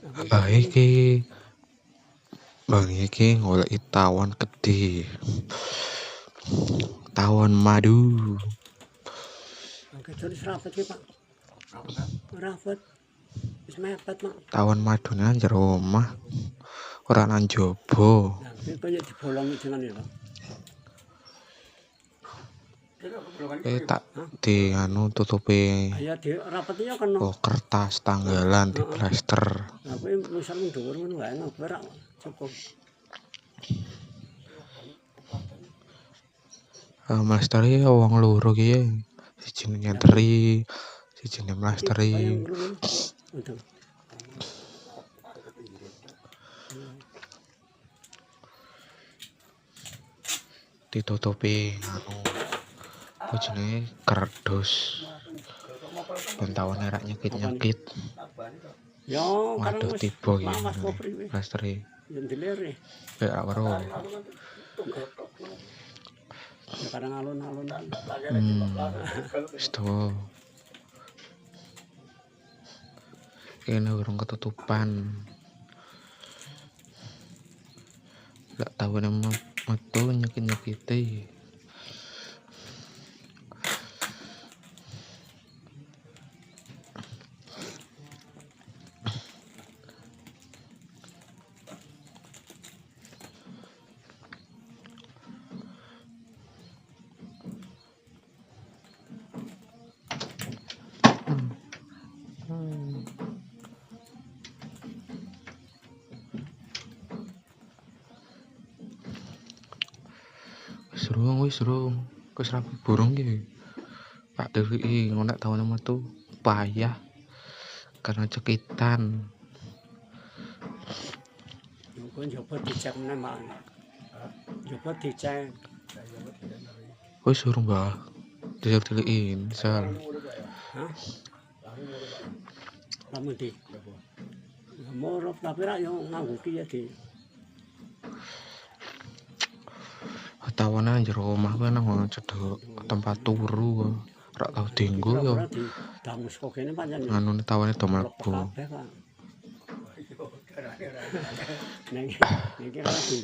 Apa Lah iki? iki Bang iki goleki tawon gede. Tawon madu. Oke, jadi serapet iki, Pak. Rapet. Wis mepet, Mak. Tawon madune njero omah. Ora nang jaba. Lah, iki kaya dibolongi jenenge, Pak. Tak di tutupi Ya di rapet ya kena. kertas tanggalan di Heeh. plester. Lah kuwi misal dhuwur ngono wae ora cukup. Mlesteri wong loro ki sijine nyenteri, sijine mlesteri. Bayang ngene. Untung. Ditutupi apa jenenge kerdus. Ben tawone rak nyekit-nyekit. Ya, Waduh tiba iki. lawas kok priwe. Mlesteri. Ya dilere. Ora weruh. Ya kadang alun-alun. Wis tuwa. Kene urung ketutupan. Lek tawone metu nyekit-nyekite. Wis rung. Wis rapi burung iki. Pak deliki ngono tawone metu payah karena cekitan. Kok njoba dicek meneh, Mak. Njoba dicek. Wis urung, Mbah. Dideliki misal. Hah? Lamun di. Moro tapi ra yo nganggo ki ya di. Tawone njero omah kuwi nang cedhek tempat turu. Ora tau dienggo yo. Dangus kok kene pancen. Anune tawone do mlebu. Kabeh, Pak. Neng lagi.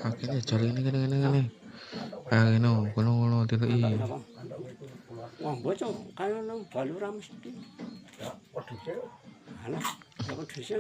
Akhirnya jalan ini. Ngene kono deliki. Wah, bocah kaya nang balu ra mesti. Alah, kok dhisik